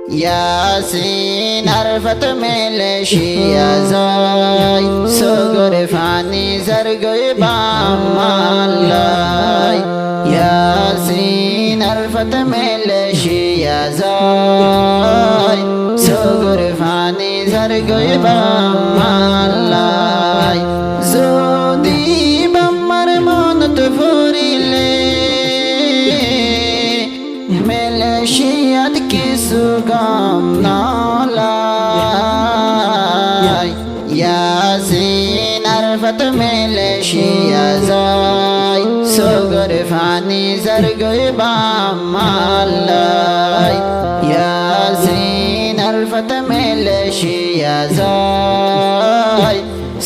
ইয়াসিন আরফাত মেলে শিয়া যায় সগর ফানি জরগই বামাল্লাই ইয়াসিন আরফাত মেলে শিয়া যায় সগর ফানি জরগই বামাল্লাই যদি বাম্মার মনত ফুরিলে মেলে শিয়াত কিছু গাম নালাই ইয়াসিন আরফাত মেলে শিয়া যায় সগর ফানি জরগই বামাল্লাই ইয়াসিন আরফাত মেলে শিয়া যায়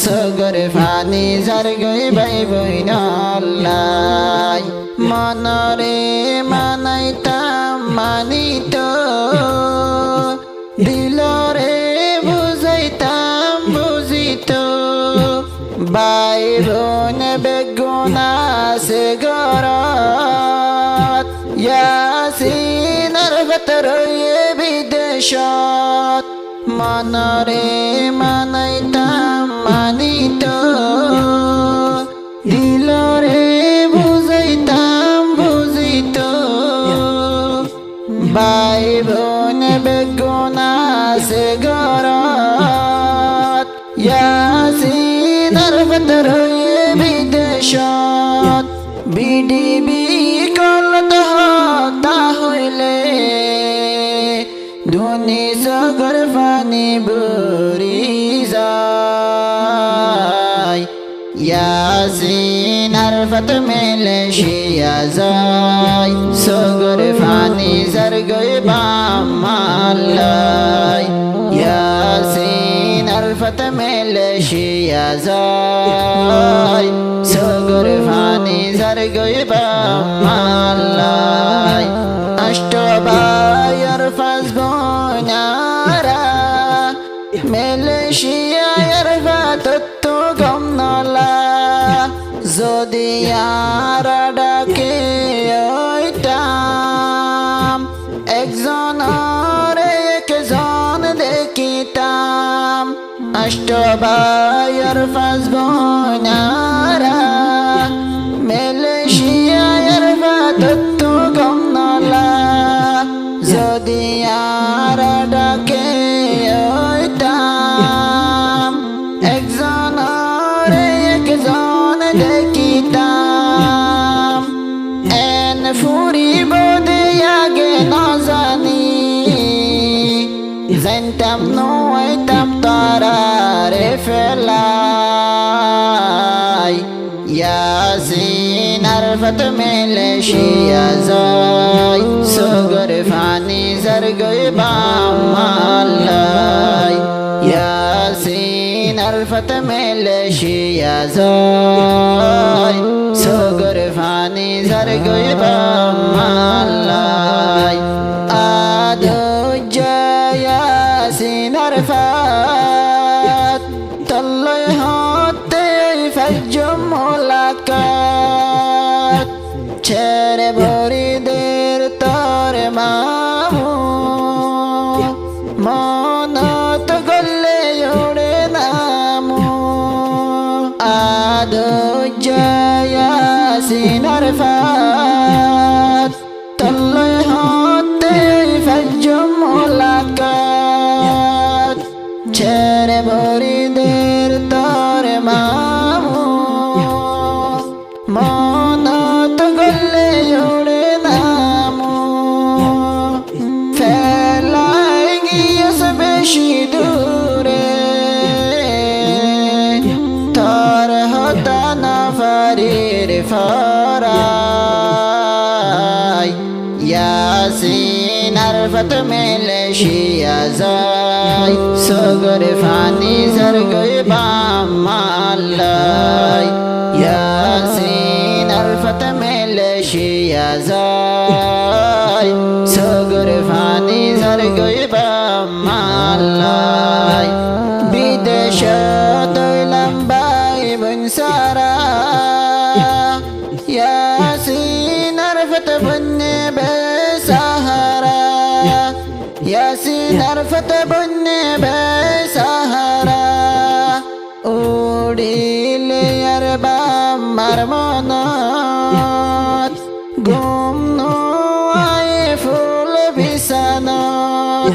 সগর ফানি জরগই বাই বইনাল্লাই মনরে মানাইতাম মানিত দিলরে বুঝাইতাম বুঝিত বাই বোন বেগুনা সে গরত ইয়াসিন আরফাত রয়ে বিদেশত মনরে মানাইতাম মানিত দিলরে বুঝাইতাম বুঝিত বাই বোন বেগুনা সে গরত ইয়াসিন আরফাত রয়ে বিদেশত বিডিবি কলত হতা হইলে ধনী সগর ফানি বুড়ি যায় ইয়াসিন আরফাত মেলে শিয়া যায় সগর ফানি জরগই বামাল্লাই ইয়াসিন আরফাত মেলে শিয়া যায় সগর ফানি জরগই বামাল্লাই অষ্টবায়র ফাজ বোনারা মেলে শিয়া আরফাত তো গম নলা যদি আর ডাকে ওইটাম একজন একজন দেখিতাম অষ্টবায়র ফাজ বোনারা মেলে শিয়া আরফাত তো গম নলা যদি আর ডাকে ওইটাম একজন একজন দেখিতাম এন ফুরিব আগে নজানি জানতাম নইতাম তারারে ফেলাই ইয়াসিন আরফাত মেলে শিয়া যায় সগর ফানি জরগই বামাল্লাই ইয়াসিন আরফাত মেলে শিয়া যায় সগর ফানি জরগই বামাল্লাই ইয়াসিন আরফাত তল্লাই হতে ফজম মোলাকাত ছেড়ে ভরিদের তোর মামু মনত গলে ওড়ে নামু ইয়াসিন আরফাত তল্লাই হতে ফজম মোলাকাত ছেড়ে ভরিদের তোর মামু মনত গলে ওড়ে নামু ফেলাই গিয়েছে বেশি দূরে তোর হতা না ফারির ফরাই ইয়াসিন আরফাত মেলে শিয়া যায় সগর ফানি জরগই বামাল্লাই ইয়াসিন আরফাত মেলে শিয়া যায় সগর ফানি জরগই বামাল্লাই বিদেশ তৈলাম বাই বোন সারা ইয়াসিন আরফাত বন্যে বেসাহারা ইয়াসিন আরফাত বন্যে বেসাহারা উড়িলে আর বাম্মার মনত ঘুম নোয়ায় ফুল বিছানত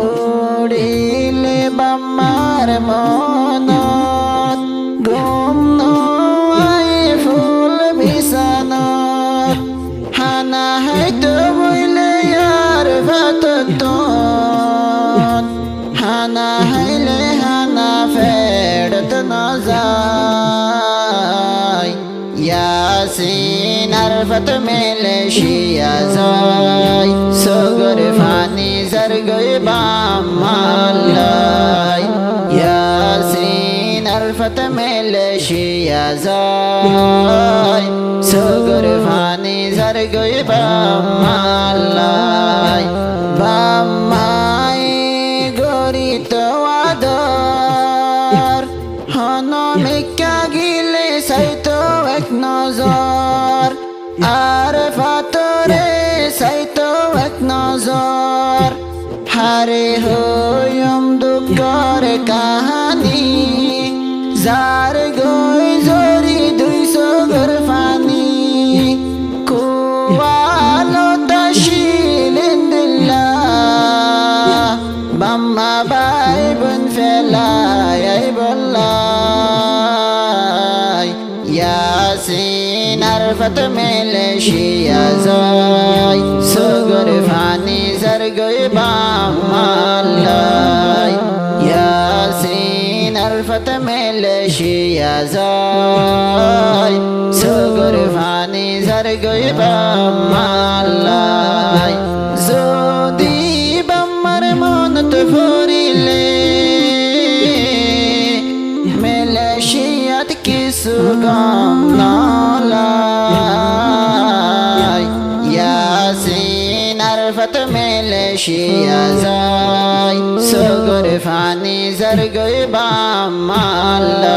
উড়িলে বাম্মার মনত ঘুম নোয়ায় ফুল বিছানত হানা হাইতো বইলে আর ভাততন হানা হাইলে হানা ফেরত না যায় ইয়াসিন আরফাত মেলে শিয়া যায় সগর ফানি জরগই বামাল্লাই ইয়াসিন আরফাত মেলে শিয়া যায় সগর ফানি জরগই বামাল্লাই বাম্মাই গরিত আদর হনমিকা গিলে সাইতো এক নজর আর ফাতরে সাইতো এক নজর হারে হইম দুঃখর কাহানি যার গই জরি 200 ঘর ফানি কুয়ালো তাশিলিন দিল্লাহ বাম্মা বাই বোন ফেলাই বল্লাই ইয়াসিন আরফাত মেলে শিয়া যায় সগর ফানি জরগই বামাল্লাই ইয়াসিন আরফাত মেলে শিয়া যায় সগর ফানি জরগই বামাল্লাই যদি বাম্মার মনত ভরিলে মেলে শিয়াত কিছু গম নলাই ইয়াসিন আরফাত মেলে শিয়া যায় সগর ফানি জরগই বামাল্লাই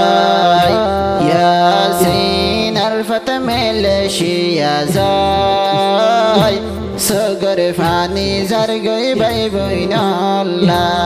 ইয়াসিন আরফাত মেলে শিয়া যায় সগর ফানি জরগই বাই বইনাল্লাই